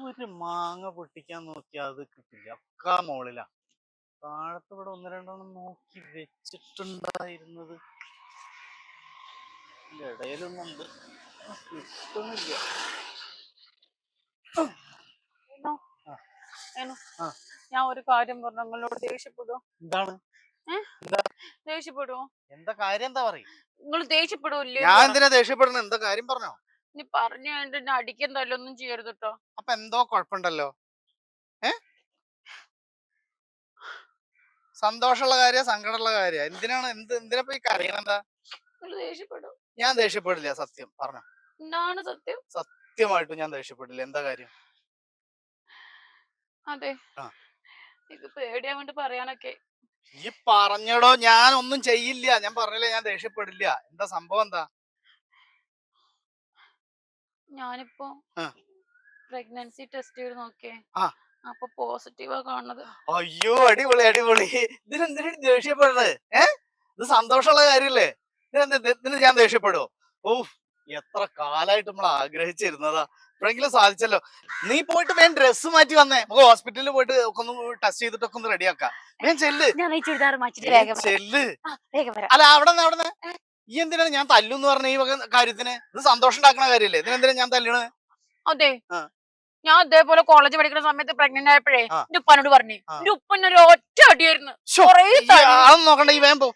ഒരു മാങ്ങ പൊട്ടിക്കാൻ നോക്കിയാ അത് കിട്ടില്ല, ഒക്കെ മോളിലാ. താഴത്ത് ഇവിടെ ഒന്ന് രണ്ടെണ്ണം നോക്കി വെച്ചിട്ടുണ്ടായിരുന്നത് ഇടയിലൊന്നുണ്ട്, കിട്ടുന്നില്ല. ഏനോ, ആ, ഏനോ, ആ. ഞാൻ ഒരു കാര്യം പറഞ്ഞു, നിങ്ങളോട് ദേഷ്യപ്പെടുവോ? എന്താണ്? എന്താ ദേഷ്യപ്പെടുവോ? എന്താ കാര്യം? എന്താ പറയും? നിങ്ങൾ ദേഷ്യപ്പെടുവല്ലേ? ഞാൻ എന്തിനാ ദേഷ്യപ്പെടുന്നത്? എന്താ കാര്യം പറഞ്ഞോ? നീ പറഞ്ഞു കഴിഞ്ഞിട്ട് എന്നെ അടിക്കാൻ തല്ലൊന്നും ചെയ്യരുത് കേട്ടോ. അപ്പൊ എന്തോ കുഴപ്പമുണ്ടല്ലോ. സന്തോഷമുള്ള കാര്യ, സങ്കടമുള്ള കാര്യ, എന്തിനാ പോയി കരയണെന്താ? നിങ്ങൾ ദേഷ്യപ്പെടുവോ? ഞാൻ ദേഷ്യപ്പെടില്ല, സത്യം പറഞ്ഞോ. എന്താണ് സത്യം? സത്യമായിട്ടും ഞാൻ ദേഷ്യപ്പെടില്ല. എന്താ കാര്യം? അതെ, എനിക്ക് പേടിയാൻ വേണ്ടി പറയാനൊക്കെ. ഈ പറഞ്ഞടോ, ഞാൻ ഒന്നും ചെയ്യില്ല. ഞാൻ പറഞ്ഞില്ലേ, ഞാൻ ദേഷ്യപ്പെടില്ല. എന്താ സംഭവം? എന്താ? ഞാനിപ്പോ പ്രഗ്നൻസി ടെസ്റ്റ് ചെയ്ത് നോക്കിയേ, ആ, അപ്പൊ പോസിറ്റീവാ കാണുന്നത്. അയ്യോ, അടിപൊളി അടിപൊളി. ഇതിനെന്തിനാ ദേഷ്യപ്പെടുന്നത്? ഇത് സന്തോഷമുള്ള കാര്യല്ലേ? ഇതിന് ഞാൻ ദേഷ്യപ്പെടുവോ? ഓഹ്, എത്ര കാലായിട്ട് നമ്മൾ ആഗ്രഹിച്ചിരുന്നതാ. ഇപ്പോഴെങ്കിലും സാധിച്ചല്ലോ. നീ പോയിട്ട് വേഗം ഡ്രസ്സ് മാറ്റി വന്നേ, നമുക്ക് ഹോസ്പിറ്റലിൽ പോയിട്ട് ഒക്കെ ഒന്ന് ടെസ്റ്റ് ചെയ്തിട്ടൊക്കെ ഒന്ന് റെഡിയാക്കാം. വേഗം ചെല്ല്, ഞാൻ ഈ ചുരിദാർ മാറ്റിട്ട് വേഗം ചെല്ല്. വരാം. അല്ല, അവിടെ ഈ എന്തിനാണ് ഞാൻ തല്ലുന്ന് പറഞ്ഞ ഈ വക കാര്യത്തിന്? ഇത് സന്തോഷം ഉണ്ടാക്കുന്ന കാര്യല്ലേ, ഇതിനെന്തിനാ ഞാൻ തല്ലണത്? അതെ, ഞാൻ ഇതേപോലെ കോളേജ് പഠിക്കുന്ന സമയത്ത് പ്രഗ്നന്റ് ആയപ്പോഴേ എന്റെ ഉപ്പാനോട് പറഞ്ഞു, എന്റെ ഉപ്പന്റെ ഒരു ഒറ്റ അടിയായിരുന്നു. അതൊന്നും നോക്കണ്ട, ഈ വേമ്പോ